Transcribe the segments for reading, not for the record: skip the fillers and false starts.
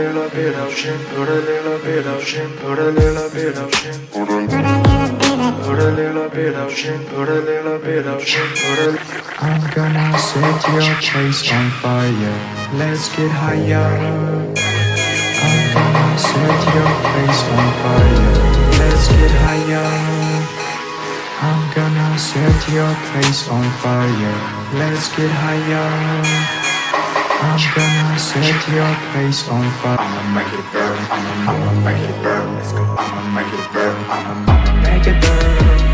little bit of shit, put a little bit of shit, put a little bit of shit. Put a little bit of shit, put a little bit of shit, put a. I'm gonna set your place on fire. Let's get higher. I'm gonna set your place on fire. Let's get higher. I'm gonna set your place on fire. Let's get higher. I'm gonna set your place on fire. I'ma make it burn. I'ma make it burn. Let's go. I'ma make it burn. I'ma make it burn.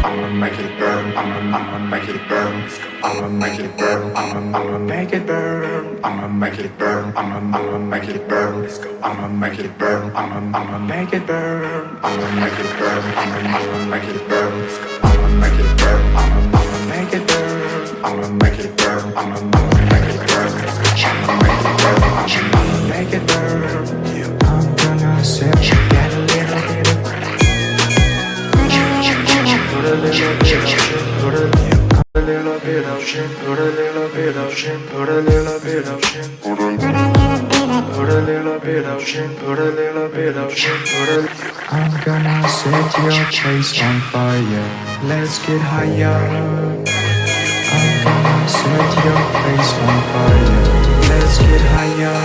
I'ma make it burn. I'ma make it burn. Let's go. I'ma make it burn. I'ma make it burn. I'ma make it burn. I'ma make it burn. Let's go. I'ma make it burn. I'ma make it burn. I'ma make it burn. I'ma make it burn. Let's go. I'ma make it burn. I'ma make it burn. I'ma make it burn. I'ma make it burn. Let's go. I'ma make it burn. I'ma make it burn. I'm gonna set you that a little bit of. Put a little bit of shit. Put a little bit of shit. Put a little bit of shit. Put a little bit of shit. Put a little bit of shit. Put a little bit of shit. Put a. I'm gonna set your place on fire. Let's get higher. I'm gonna set your place on fire. Let's get higher.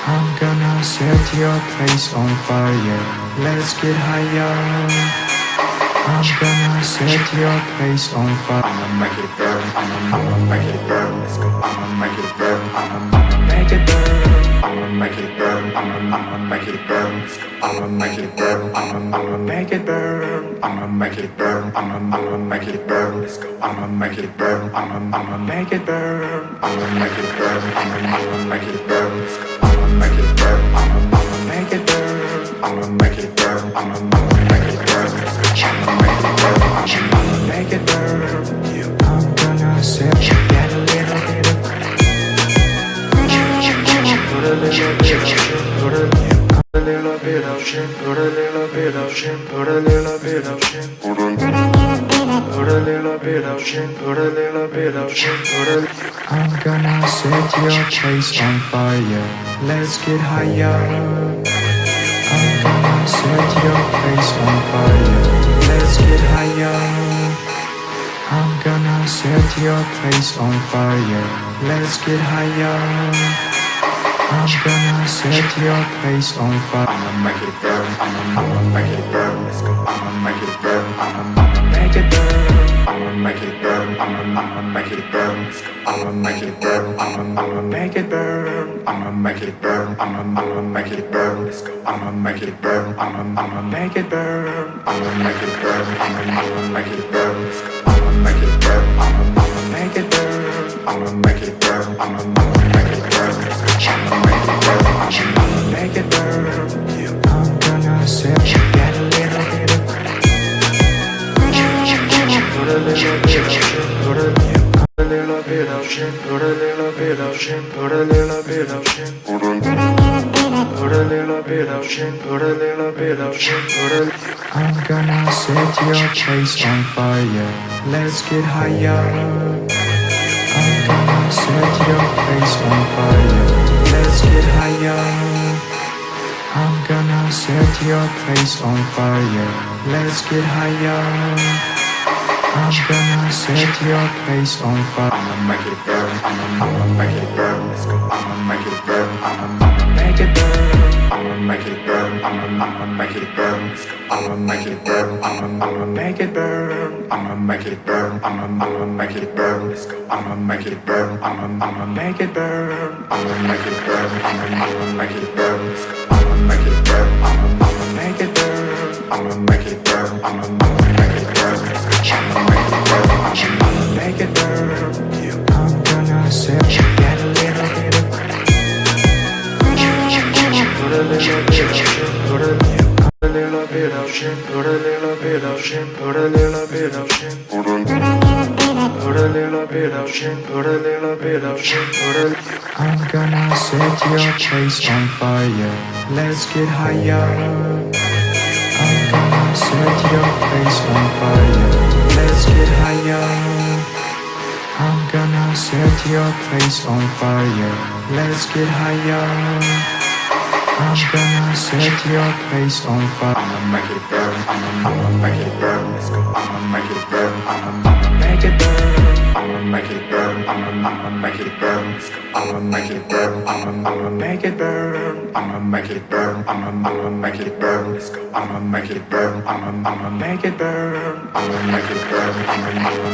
I'm gonna set your place on fire. Let's get higher. I'm gonna set your place on fire. I'ma make it burn. I'ma make it burn. Let's go. I'ma make it burn. I'ma make it burn. I'ma make it burn. I'ma make it burn. Let's go. I'ma make it burn. I'ma make it burn. I'ma make it burn. I'ma make it burn. Let's go. I'ma make it burn. I'ma make it burn. I'ma make it burn. I'ma make it burn. Let's go. I'ma make it burn. I'ma make it burn. I'ma make it burn. I'ma make it burn. Let's go. I'ma make it burn. I'ma make it burn. I'm gonna set you that a little bit of. Put a little bit of shit. Put a little bit of shit. Put a little bit of shit. Put a little bit of shit. Put a little bit of shit. Put a little bit of shit. Put a. I'm gonna set your place on fire. Let's get higher. I'm gonna set your place on fire. Let's get higher. I'm gonna set your place on fire. Let's get higher. I'm gonna set your place on fire. I'ma make it burn. I'ma make it burn. Let's go. I'ma make it burn. I'ma make it burn. I'ma make it burn. I'ma make it burn. Let's go. I'ma make it burn. I'ma make it burn. I'ma make it burn. I'ma make it burn. Let's go. I'ma make it burn. I'ma make it burn. I'ma make it burn. I'ma make it burn. Let's go. I'ma make it burn. I'ma make it burn. I'ma make it burn. I'ma make it burn. Let's go. I'ma make it burn. I'ma make it burn. I'm gonna set you that a little bit of. Put a little bit of shit. Put a little bit of shit. Put a little bit of shit. Put a little bit of shit. Put a little bit of shit. Put a little bit of shit. Put a. I'm gonna set your place on fire. Let's get higher. I'm gonna set your place on fire. Let's get higher. I'm gonna set your place on fire. Let's get higher. I'm gonna set your place on fire. I'ma make it burn. I'ma make it burn. Let's go. I'ma make it burn. I'ma make it burn. I'ma make it burn. I'ma make it burn. Let's go. I'ma make it burn. I'ma make it burn. I'ma make it burn. I'ma make it burn. Let's go. I'ma make it burn. I'ma make it burn. I'ma make it burn. I'ma make it burn. Let's go. I'ma make it burn. I'ma make it burn. I'ma make it burn. I'ma make it burn. Let's go. I'ma make it burn. I'ma make it burn. I'm gonna set you that a little bit of. Put a little bit of shit. Put a little bit of shit. Put a little bit of shit. Put a little bit of shit. Put a little bit of shit. Put a little bit of shit. Put a. I'm gonna set your place on fire. Let's get higher. I'm gonna set your place on fire. Let's get higher. I'm gonna set your place on fire. Let's get higher. set your place on fire. I'ma make it burn, I'ma make it burn. Let's go. I'ma make it burn, I'ma make it burn. I'ma make it burn, I'ma make it burn. Let's go. I'ma make it burn, I'ma make it burn. I'ma make it burn, I'ma make it burn. Let's go. I'ma make it burn, I'ma make it burn. I'ma make it burn, I'ma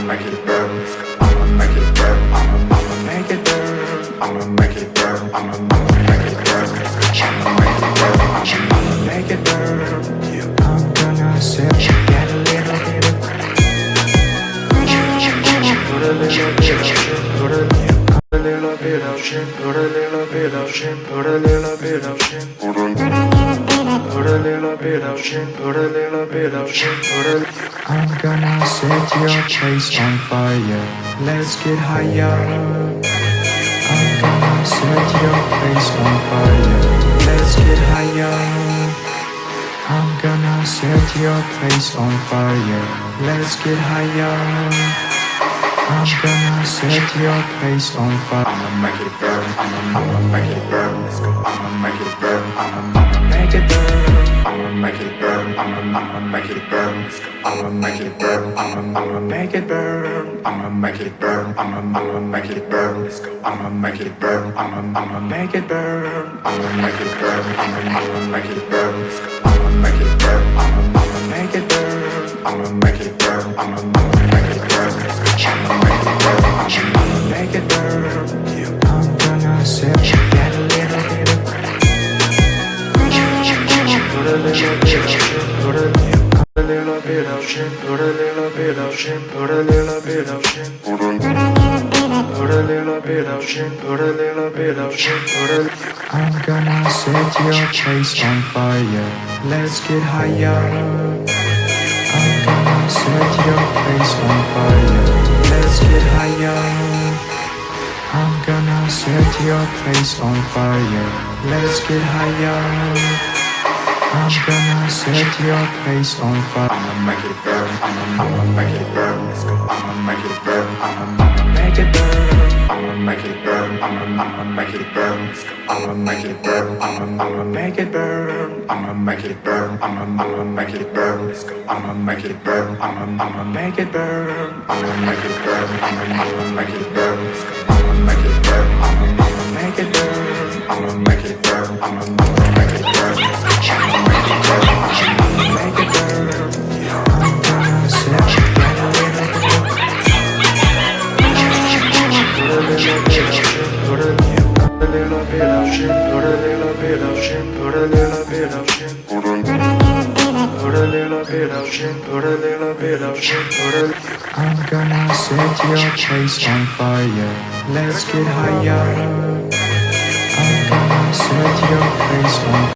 make it burn. Let's go. I'ma make it burn, I'ma make it burn. I'ma make it burn, I'ma make it burn. Let's go. I'ma make it burn, I'ma make it burn. Yeah. I'm gonna set you get a little bit of put a little bit of shit, put a little bit of shit, put a little bit of shit, put a little bit of shit, put a little bit of shit, put a little bit of shit, put a. I'm gonna set your place on fire. Let's get higher. I'm gonna set your place on fire. Let's get higher. I'm gonna set your place on fire. Let's get higher. I'm gonna set your place on fire. I'ma make it burn, I'ma make it burn. Let's go. I'ma make it burn, I'ma make it burn. I'ma make it burn, I'ma make it burn. Let's go. I'ma make it burn, I'ma make it burn. I'ma make it burn, I'ma make it burn. Let's go. I'ma make it burn, I'ma make it burn. I'ma make it burn, I'ma make it burn. Let's go. I'ma make it burn, I'ma make it burn. I'ma make it burn, I'ma make it burn. Let's go. I'ma make it burn, I'ma make it burn. Yeah. I'm gonna set you get a little bit of put a little bit of shit, put a little bit of shit, put a little bit of shit, put a little bit of shit, put a little bit of shit, put a little bit of shit, put a. I'm gonna set your place on fire. Let's get higher. I'm gonna set your place on fire. Let's get higher. I'm gonna set your place on fire. Let's get higher. I'm gonna set your place on fire. I'ma make it burn, I'ma make it burn. Let's go. I'ma make it burn, I'ma make it burn. I'ma make it burn, I'ma make it burn. Let's go. I'ma make it burn, I'ma make it burn. I'ma make it burn, I'ma make it burn. Let's go. I'ma make it burn, I'ma make it burn. I'ma make it burn, I'ma make it burn. Let's go. I'ma make it burn, I'ma make it burn. I'ma make it burn, I'ma make it burn. Let's go. I'ma make it burn, I'ma make it burn. I'm gonna set you get a little bit of put a little bit of shit, put a little bit of shit, put a little bit of shit, put a little bit of shit, put a little bit of shit, put a little bit of shit, put a. I'm gonna set your place on fire. Let's get higher. I'm gonna set your place on